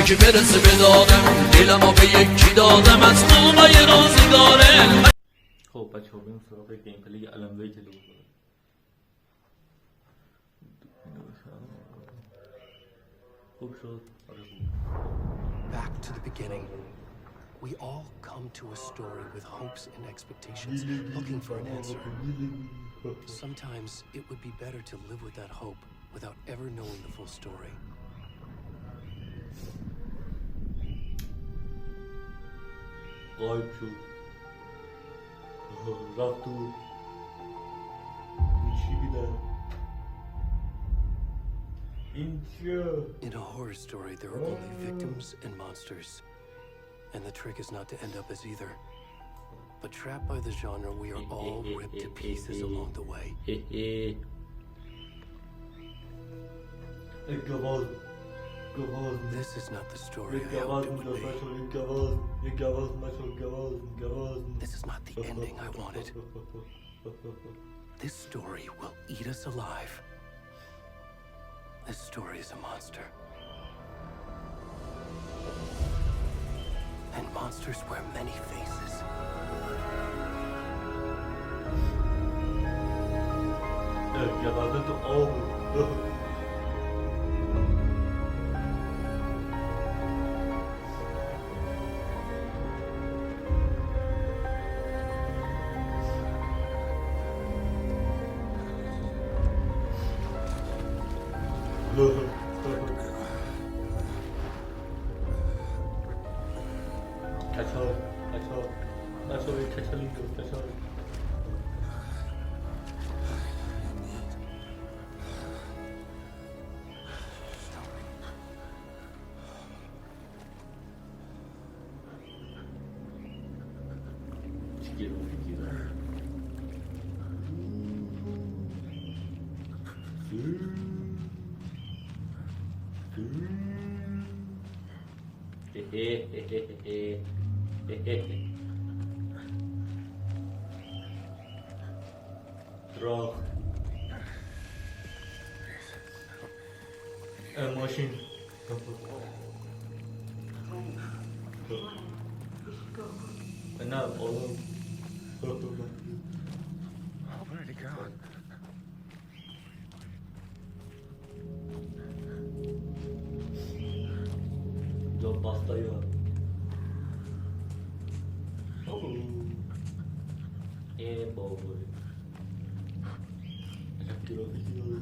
یکی برسه به دادم دلمو به یکی دادم از موقع روزگاره. خب بچه ها بریم سراغ گیم پلی الان ویک لو. خوب شد. Back to the beginning. We all come to a story with hopes and expectations, looking for an answer. Sometimes it would be better to live with that hope without ever knowing the full story. غایب شد. رفت دور. این چی بیده؟ این چیه؟ In a horror story, there are only victims and monsters. And the trick is not to end up as either. But trapped by the genre, we are all ripped to pieces along the way. This is not the story I hoped it would be. This is not the ending I wanted. This story will eat us alive. This story is a monster. And monsters wear many faces. راه ماشین نه آروم Where'd he go? جا پاستایی ها بابایی گرافیکی داره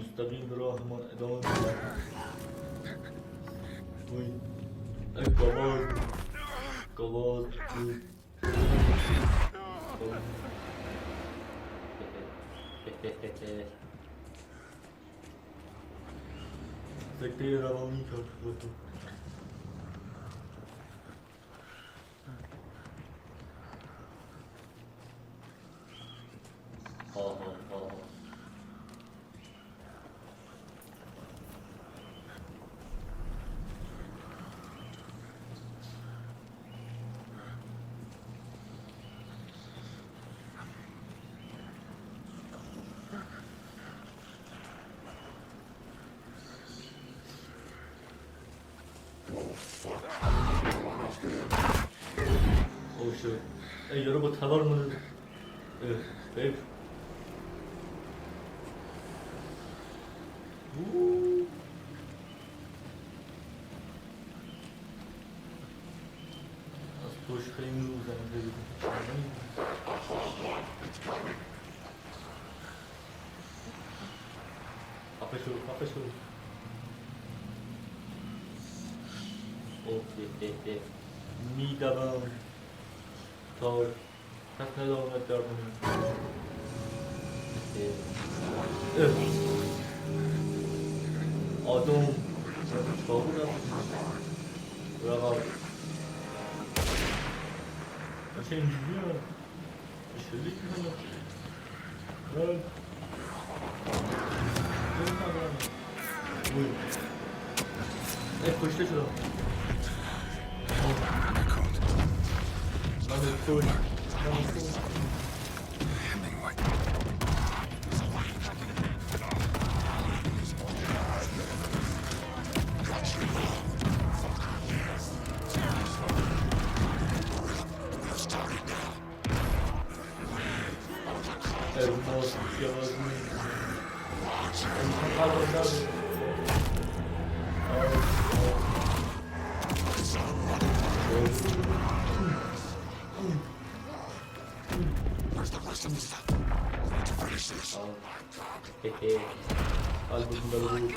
مستقیم به راه ما ادامه میدم. ای گواز سکته روانی کرد. ای یارو با تبر مونه بیب از پشت خیلی میروزنده بیدیم خفه شو اوه میدوم تا پس ندامت در کنیم آدم چاقو رقم چه اینجوری هم شلیک میکنم push this up. Bandicoot. Another push. Hemingway. Hermoso, Dios mío. Empujado, dale. Where's the rest of the stuff? I need to finish this. Hehe. Album baru.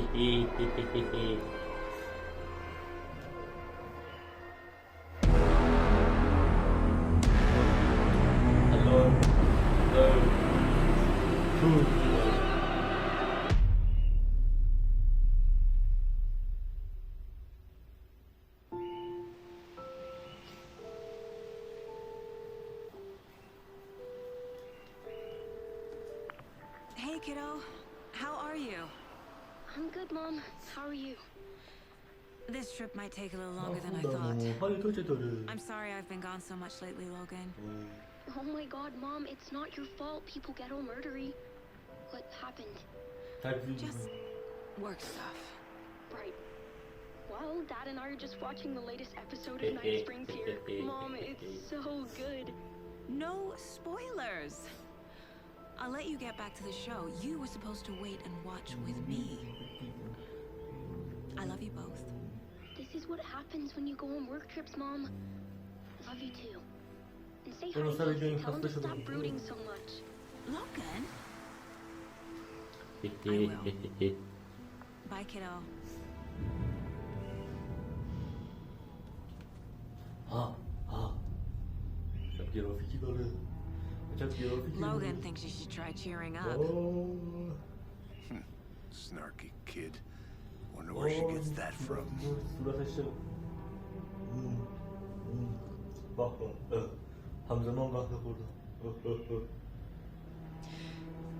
Hehehehe. Hello. Hello. Two. Hey, kiddo. How are you? I'm good, Mom. How are you? This trip might take a little longer than I thought. 빨리 터지더래. I'm sorry I've been gone so much lately, Logan. Oh my god, Mom, it's not your fault people get all murdery. What happened? Just work stuff. Right. Well, Dad and I are just watching the latest episode of Night Springs here. Mom, it's so good. No spoilers. I'll let you get back to the show. You were supposed to wait and watch with me. I love you both. This is what happens when you go on work trips, Mom. Love you too. And say hi Bueno, to sabe Casey. que Tell him to en stop casa brooding so much. Logan? Bye, kiddo. Logan thinks you should try cheering up. Snarky kid. Wonder where she gets that from.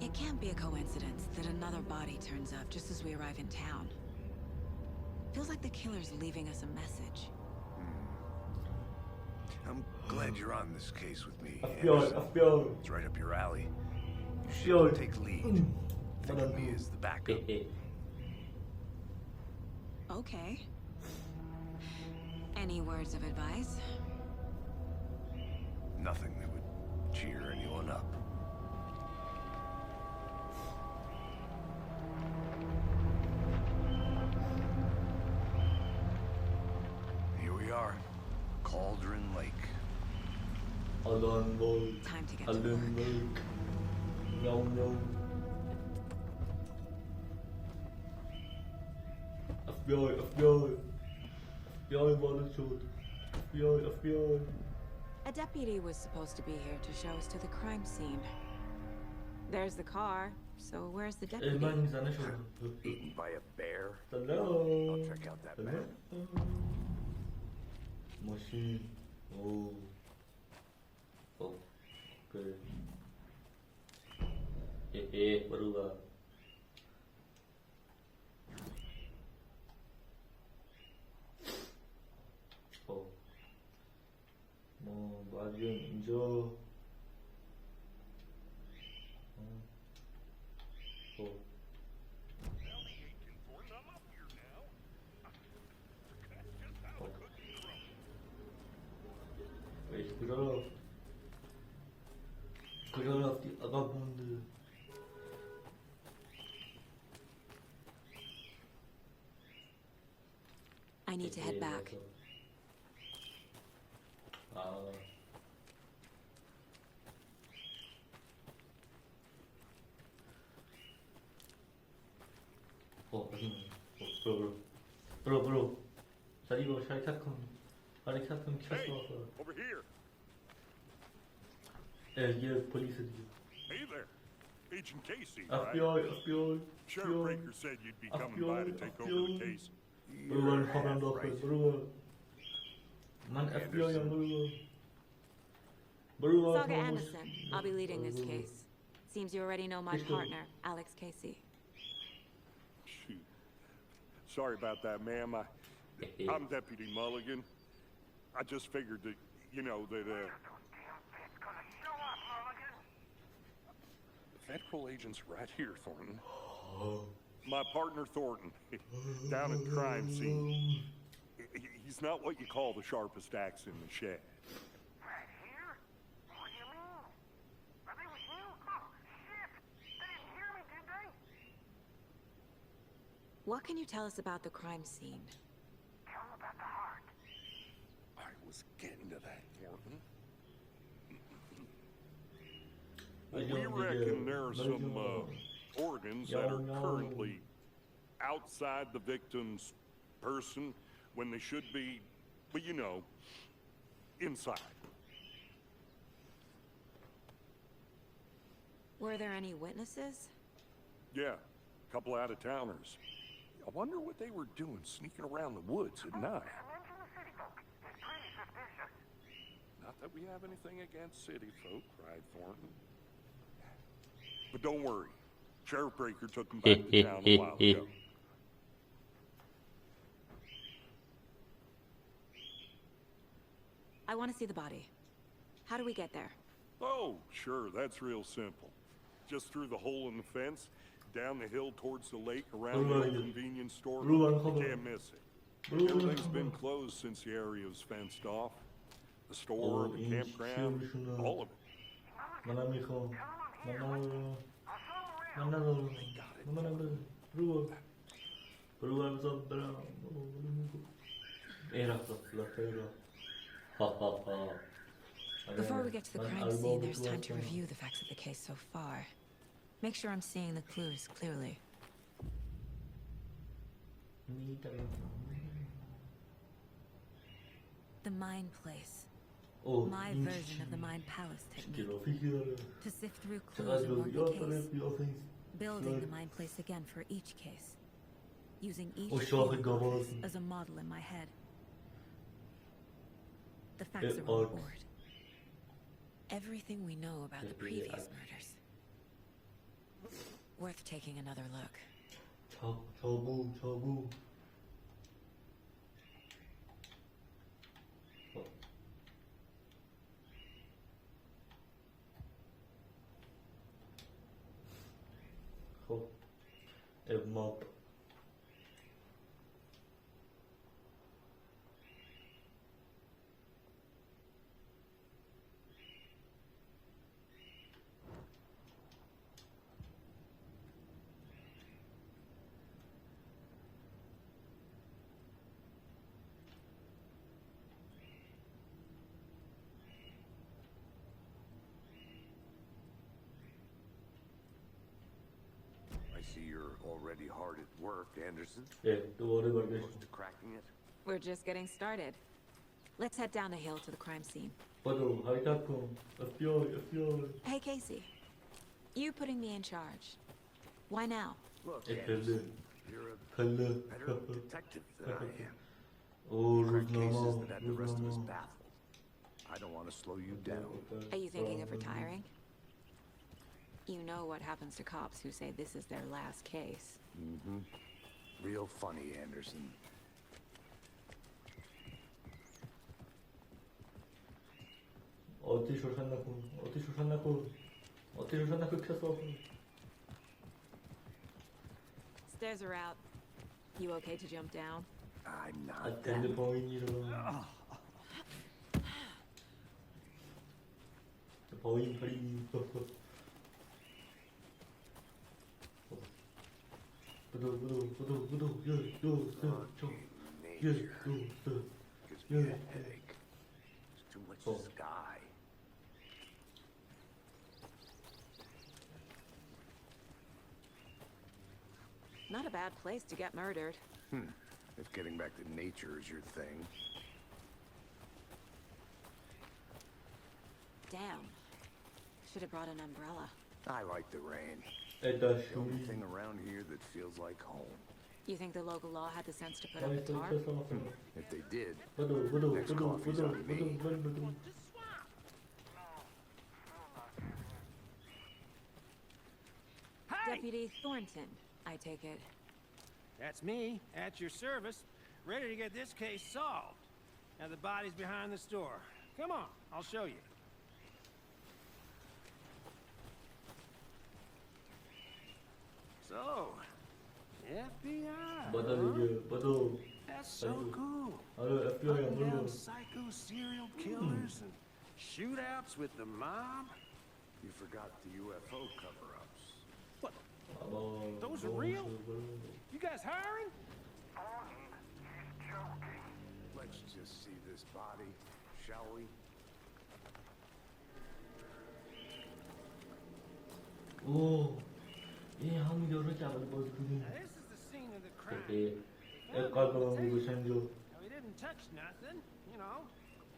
It can't be a coincidence that another body turns up just as we arrive in town. Feels like the killer's leaving us a message. I'm glad you're on this case with me. Afbiol, afbiol. It's right up your alley. Afbiol. You should take lead. Think of me as the backup. Okay. Any words of advice? Nothing that would cheer anyone up. Here we are. Cauldron Lake. Alan Lake. Time to get to Alan work. Lake. Meow meow. FBI, FBI. FBI monitor. FBI, FBI. A deputy was supposed to be here to show us to the crime scene. There's the car, so where's the deputy? Elman sana şu. Eaten by a bear? Hello. I'll check out that map. Machine. Oh. Oh. Okay. Hehe, baru ba. Oh. 뭐 마중 인조. Oh. 그러라 아가분들 I need to head back. 아. 아니. bro. Saligo, Hareket Hey, 켰어. over here. 얘 폴리스 뒤. Hey there. Agent Casey, right? FBI. Sheriff Breaker said you'd be coming by to take over the case. Brugal problem doktor, brugal. Man FBI'yim brugal. Saga Anderson, I'll be leading this case. Seems you already know my partner, Alex Casey. Shoot. Sorry about that, ma'am. I'm Deputy Mulligan. I just figured that, that, Federal agent's right here, Thornton. My partner, Thornton, down at crime scene. He's not what you call the sharpest axe in the shed. Right here? What do you mean? Are they with you? Oh, shit! They didn't hear me, did they? What can you tell us about the crime scene? Tell them about the heart. I was getting to that, Thornton. We reckon there are some organs that are currently outside the victim's person when they should be, but inside. Were there any witnesses? Yeah, a couple out-of-towners. I wonder what they were doing sneaking around the woods at night. Mention the city folk. It's pretty suspicious. Not that we have anything against city folk, cried Thornton. But don't worry. Sheriff Breaker took them back to town a while ago. I want to see the body. How do we get there? Oh, sure, that's real simple. Just through the hole in the fence, down the hill towards the lake, around the old convenience store. You can't miss it. Everything's been closed since the area was fenced off. The store, the campground, all of it. Before we get to the crime scene, there's time to review the facts of the case so far. Make sure I'm seeing the clues clearly. The Mind Place. My version of the Mind Palace technique. To sift through clues and mark the case. Building the Mind Place again for each case. Using each case as a model in my head. The facts are on the board. Everything we know about the previous murders. Worth taking another look. 저구. Mop. I see you're already hard at work, Anderson. 또 오래 걸려. Close to cracking it? We're just getting started. Let's head down the hill to the crime scene. 봐도 하이타kum. FBI. Hey, Casey. You putting me in charge. Why now? Look, 별로. Anderson, you're a 별로. better detective than I am. 오, Crack cases 루즈나마. that had the rest of us baffled. I don't want to slow you down. Are you thinking of retiring? You know what happens to cops who say this is their last case. Mm-hmm. Real funny, Anderson. 어디 쇼산나고 켰어. Stairs are out. You okay to jump down? I'm 아, not 근데 that. 범인이라. 범인 팔이. 부도. Nature gives me a headache. There's too much Oh. sky. Not a bad place to get murdered. If getting back to nature is your thing. Damn. Should have brought an umbrella. I like the rain. 애다 The only 슈리 thing around here that feels like home. You think the local law had the sense to put up a 아이고 tarp? 뺏어먹어 If they did, 부두 Next coffee's on me. Deputy Thornton, I take it. That's me, at your service, ready to get this case solved. Now the body's behind the store. Come on, I'll show you. So, FBI. 맞아 That's so 아이고. cool. 아유 FBI 안 Hunting down 불러 psycho serial killers and shootouts with the mob. you forgot the UFO cover-ups. 아마 Those are real? You guys hiring? Let's just see this body, shall we? 오이 한겨울을 잡아버리고 Now, this is the scene of the crime. 예 We found 애깔 it on the 거는 거 table. 생겨 Now, we didn't touch nothing, you know,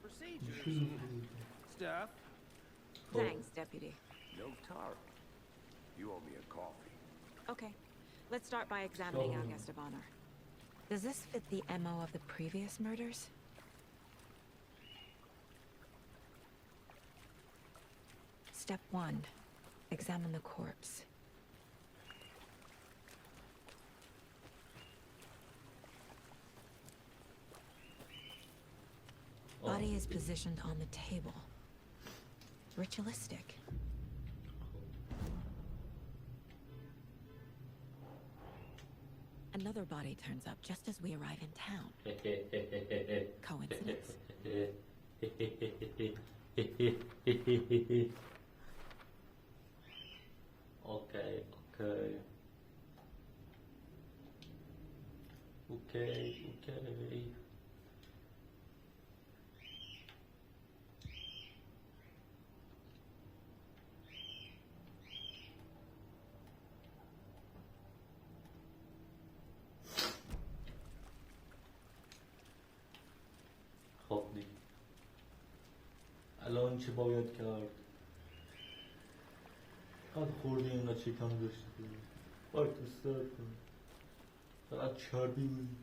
procedures and stuff. Thanks, Deputy. No tar. You owe me a coffee. Okay, let's start by examining our So- guest of honor. Does this fit the MO of the previous murders? Step 1. Examine the corpse. Body is positioned on the table. Ritualistic. Another body turns up just as we arrive in town. Coincidence? 오케이 خب دیگه الان چه باید کرد فقط خوردی اینقدر چکم داشتی باید استرد کنی فقط چربی بودی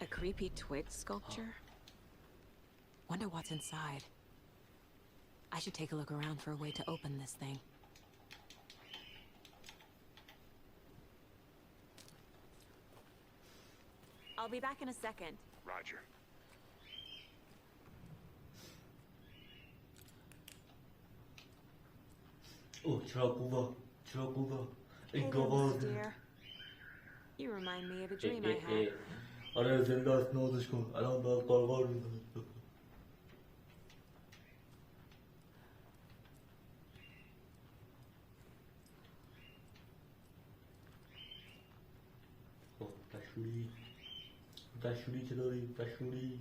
A creepy twig sculpture? Wonder what's inside. I should take a look around for a way to open this thing. I'll be back in a second. Roger. چراغ Hey ای there, Miss گاواز Dear. You remind me of a dream I had. آره زنده است نازش کن الان باید قارقار میزنه خب دشوری که داریم دشوری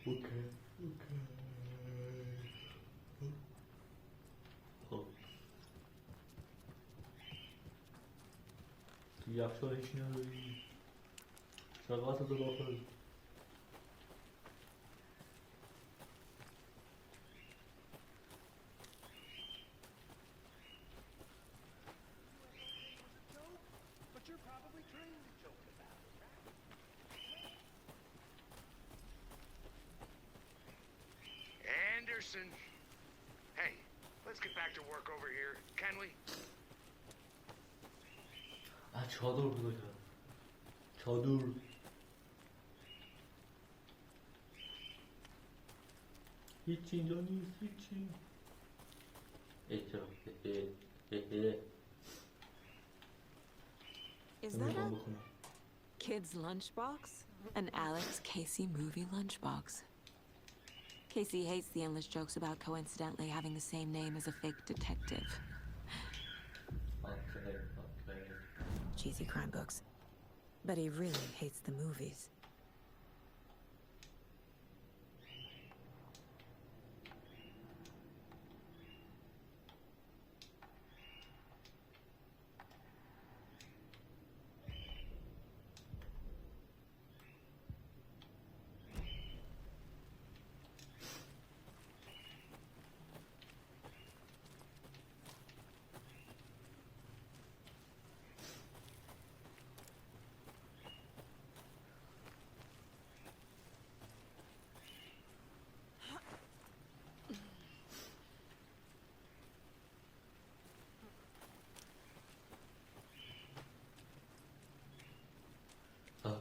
اوکی خب تو یخچال هیچی نداری چقدر تو داخل But you're probably trained to joke about it, right? Anderson. Hey, let's get back to work over here, can we? چادر بذار چادر هیچی اینجا نیست هیچی Is that a kid's lunchbox? An Alex Casey movie lunchbox. Casey hates the endless jokes about coincidentally having the same name as a fake detective. Cheesy crime books. But he really hates the movies.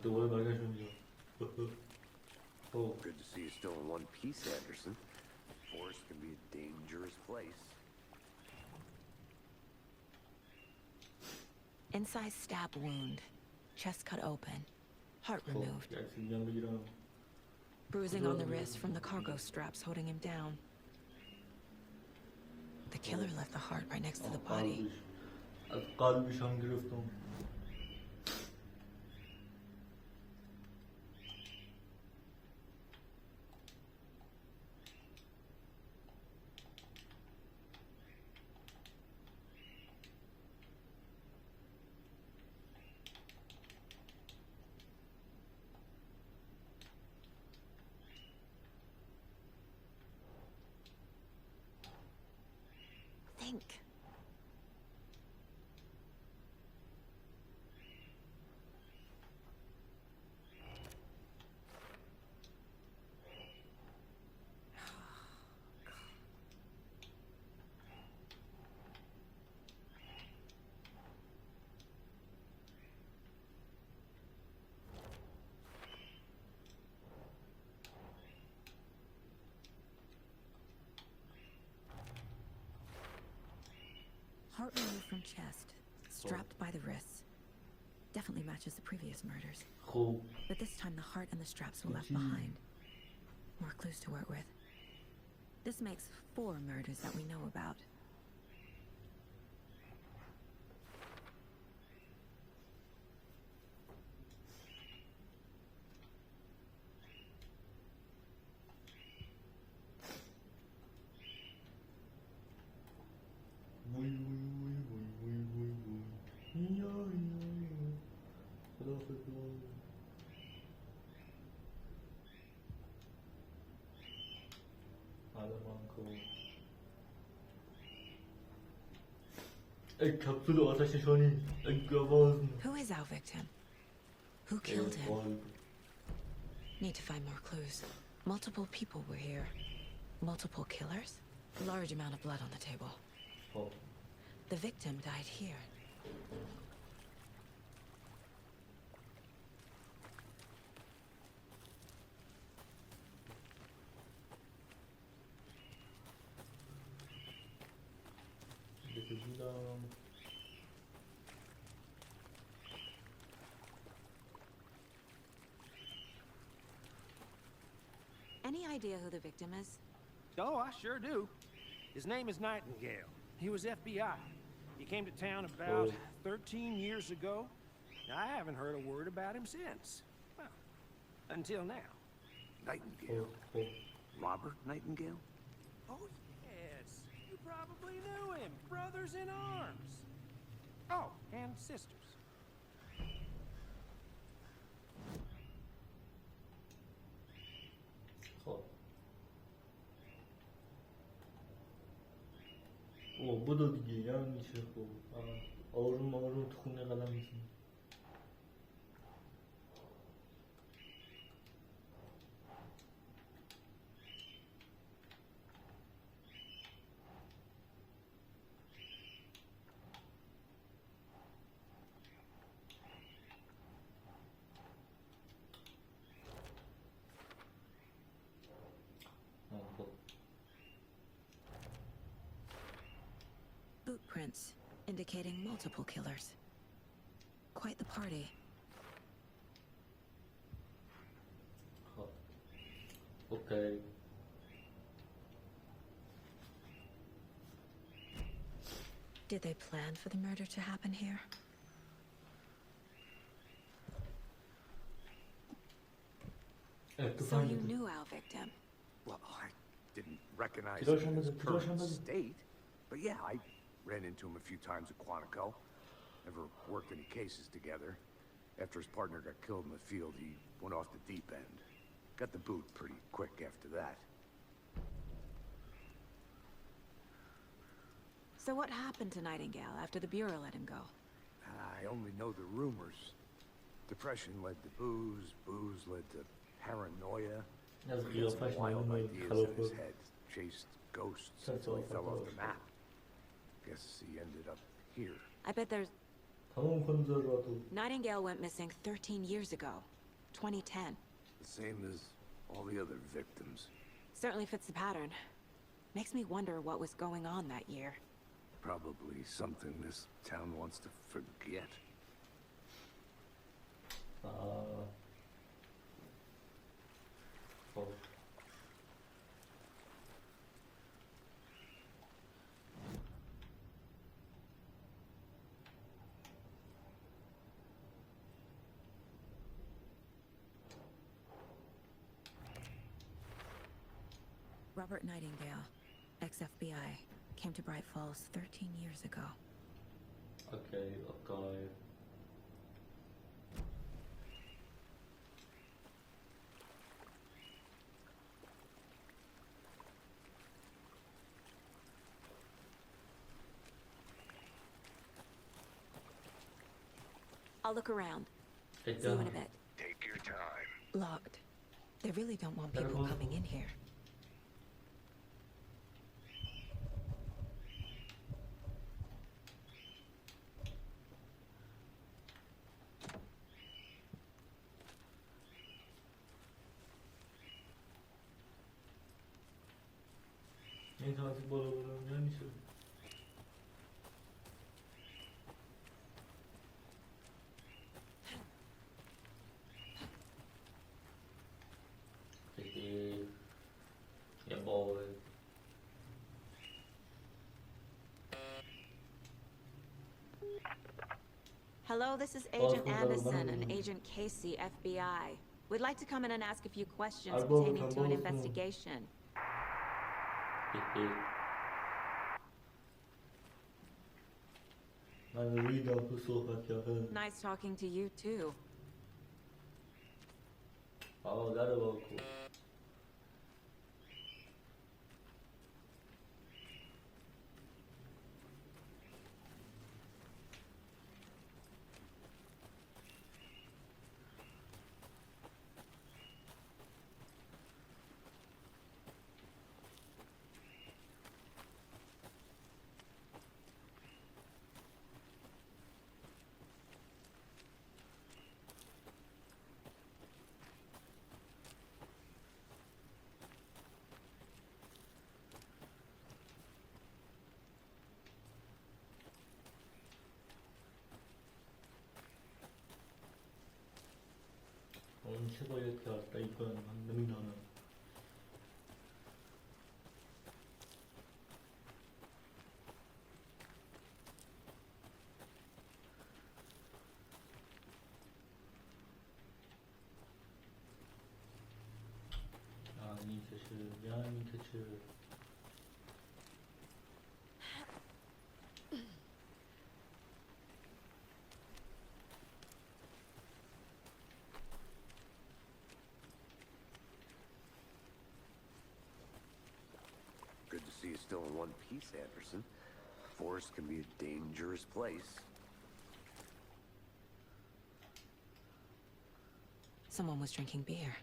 또 오래 말하셨죠. Good to see you still in one piece, Anderson. Forest can be a dangerous place. Incised stab wound. Chest cut open. Heart removed. Bruising on the wrist from the cargo straps holding him down. The killer left the heart right next to the body. قلبش هم گرفتم. Think. Heart removed from chest, strapped by the wrists. Definitely matches the previous murders. But this time the heart and the straps were left behind. More clues to work with. This makes 4 murders that we know about. Who is our victim? Who killed him? Need to find more clues. Multiple people were here. Multiple killers? Large amount of blood on the table. The victim died here. Any idea who the victim is? Oh, I sure do. His name is Nightingale. He was FBI. He came to town about 13 years ago. I haven't heard a word about him since. Well, until now. Nightingale? Robert Nightingale? Oh, yes. You probably knew him. Brothers in arms. Oh, and sisters. Bu da diye yani şey bu. Ağrım tukunmaya kadar mısın? Boot prints indicating multiple killers. Quite the party. Okay. Did they plan for the murder to happen here? So you knew our victim? Well, I didn't recognize Kiloş him in his anladım, kiloş current anladım. state. But yeah, I ran into him a few times at Quantico. Never worked any cases together. After his partner got killed in the field, he went off the deep end. Got the boot pretty quick after that. So what happened to Nightingale after the Bureau let him go? I only know the rumors. Depression led to booze, booze led to paranoia. Yazık He had some kıyafet wild aynı ideas in his kalıpı. head. Chased ghosts Sen until he tuhaf fell off the arkadaşlar. map. Guess he ended up here. I bet there's... Tamam konuda rahat ol. Nightingale went missing 13 years ago. 2010. The same as all the other victims. Certainly fits the pattern. Makes me wonder what was going on that year. Probably something this town wants to forget. Of. Robert Nightingale, ex-FBI, came to Bright Falls 13 years ago. Okay, okay. I'll look around. See you in a bit. Take your time. Locked. They really don't want people coming in here. Neyse artık bu arabaları oynayalım işte. Peki. Yeah, boy. Hello, this is Agent Anderson and Agent Casey, FBI. We'd like to come in and ask a few questions pertaining to an investigation. Peki. Ben de iyi bir sohbet yapalım. Nice talking to you, too. Oh, that was cool. 오늘 최고의 대화다 이건 너무나는 아니 사실 양이 대체 Good to see you still in one piece, Anderson. Forest can be a dangerous place. Someone was drinking beer.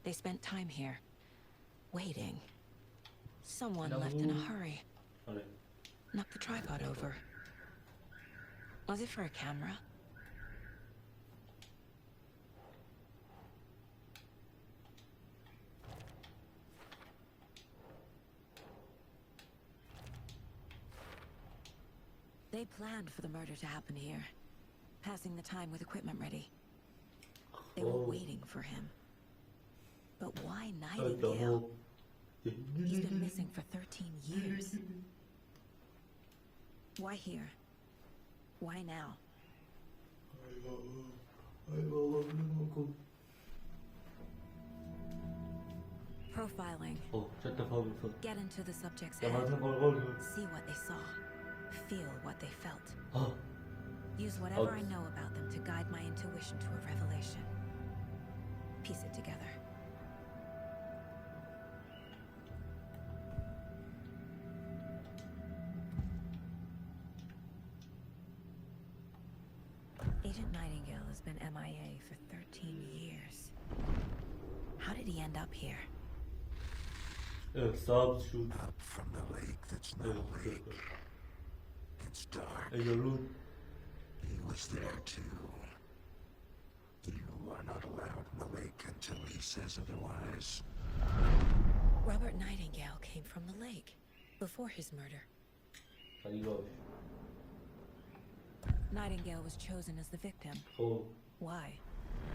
They spent time here, waiting. Someone left in a hurry. Knocked the tripod over. Was it for a camera? They planned for the murder to happen here, passing the time with equipment ready. They were waiting for him. But why Nightingale? He's been missing for 13 years. Why here? Why now? Profiling. Get into the subject's head. See what they saw. Feel what they felt. Use whatever I know about them to guide my intuition to a revelation. Piece it together. Agent Nightingale has been MIA for 13 years. How did he end up here? Evet, sağ şu. Up from the lake that's not a lake. It's dark. He was there too. You are not allowed in the lake until he says otherwise. Robert Nightingale came from the lake before his murder. Nightingale was chosen as the victim. Why?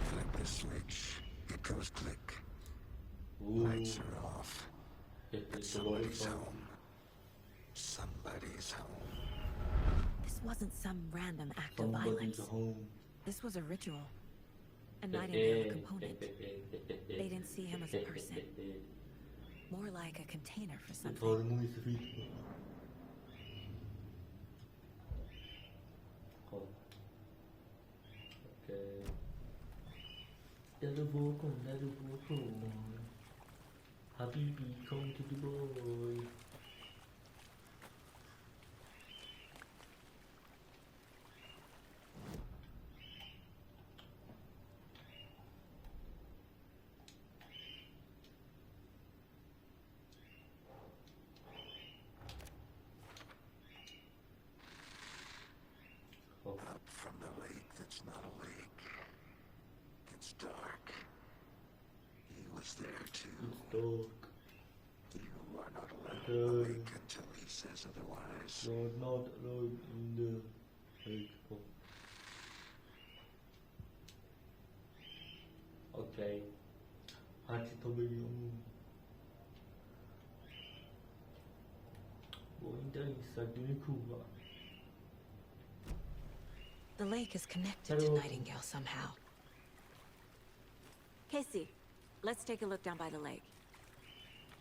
Flip the switch. It goes click. Lights are off. But somebody's home. Somebody's home. This wasn't some random act of violence. This was a ritual. A Nightingale component. They didn't see him as a person. More like a container for something. Habibi, come to the boy. Up from the lake that's not a lake. It's dark. He was there too. Dog. You are not allowed in the lake until he says otherwise. You're not allowed in the lake. Okay. 같이 더 배우면 뭐 인터넷 사진이 그거. The lake is connected to Nightingale somehow. Casey, let's take a look down by the lake.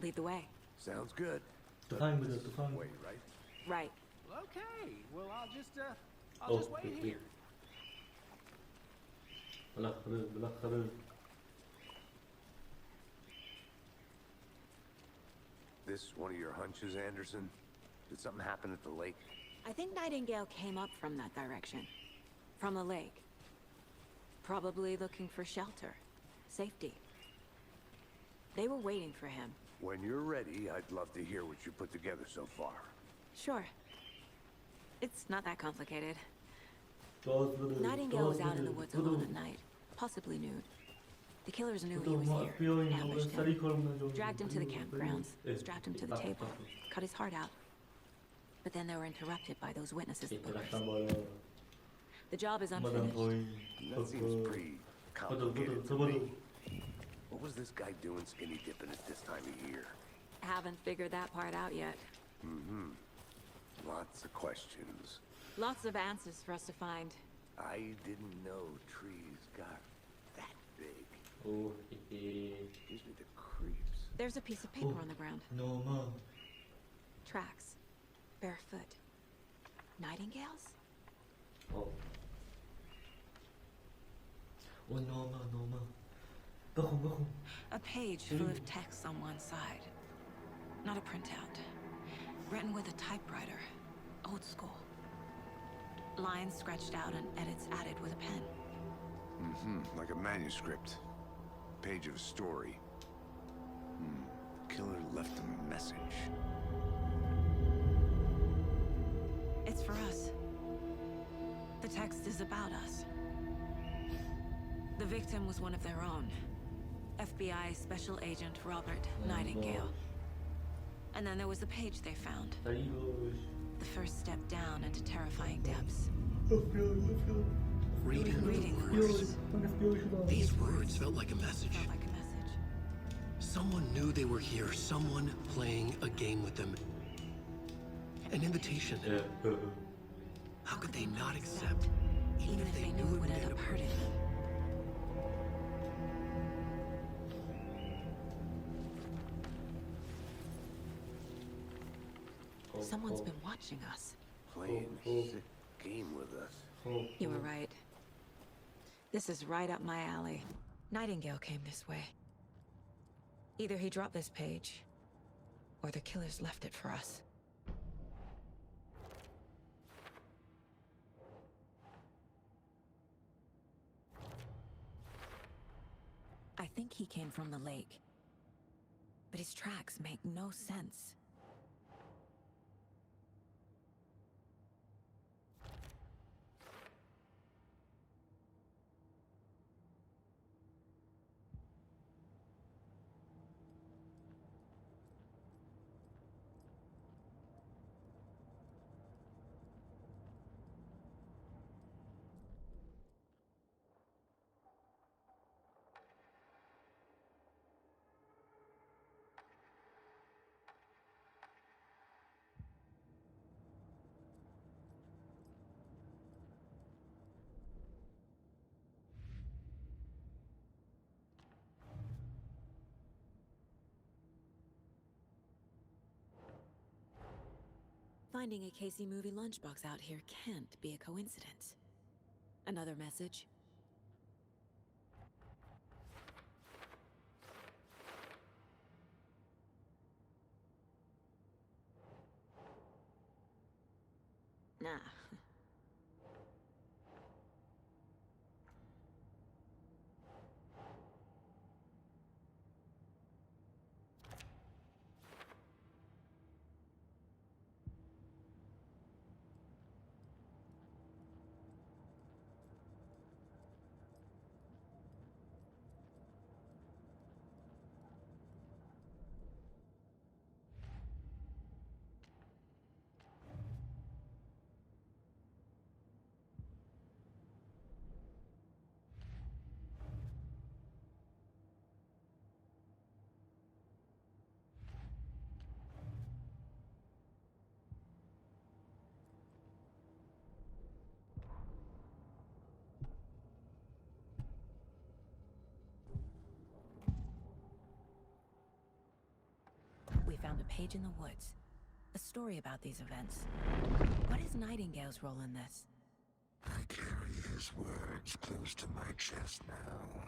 Lead the way. Sounds good. Wait, right? Right. Okay, well, I'll just wait here. This one of your hunches, Anderson? Did something happen at the lake? I think Nightingale came up from that direction. From the lake. Probably looking for shelter. Safety. They were waiting for him. When you're ready, I'd love to hear what you put together so far. Sure. It's not that complicated. Nightingale was out in the woods alone at night, possibly nude. The killers knew he was here, ambushed him, dragged him to the campgrounds, strapped him to the table, cut his heart out. But then they were interrupted by those witnesses at the police. The job is unfinished. That seems pretty complicated to me. What was this guy doing skinny dipping at this time of year? Haven't figured that part out yet. Mm-hmm. Lots of questions. Lots of answers for us to find. I didn't know trees got that big. Gives me the creeps. There's a piece of paper on the ground. No, Mom. Tracks. Barefoot. Nightingales? Oh, no, Ma. A page full of text on one side. Not a printout. Written with a typewriter. Old school. Lines scratched out and edits added with a pen. Mm-hmm. Like a manuscript. Page of a story. Killer left a message. It's for us. The text is about us. The victim was one of their own. FBI Special Agent Robert Nightingale. And then there was the page they found. The first step down into terrifying depths. Reading words. These words felt like a message. Someone knew they were here. Someone playing a game with them. An invitation. How could they not accept, even if they knew it would end up hurting them? Someone's been watching us. Playing a sick game with us. You were right. This is right up my alley. Nightingale came this way. Either he dropped this page, or the killers left it for us. I think he came from the lake. But his tracks make no sense. Finding a Casey movie lunchbox out here can't be a coincidence. Another message? Nah. We found a page in the woods. A story about these events. What is Nightingale's role in this? I carry his words close to my chest now.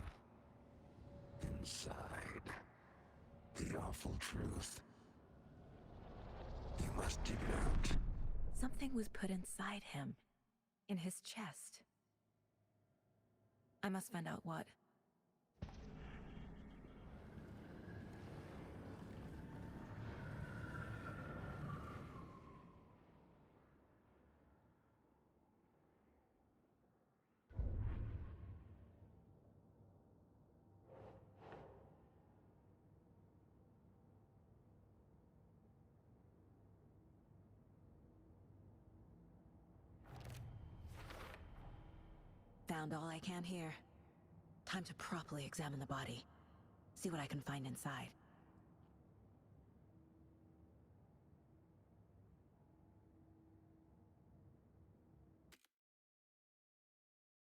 Inside, the awful truth. You must dig it out. Something was put inside him. In his chest. I must find out what. Found all I can here. Time to properly examine the body. See what I can find inside.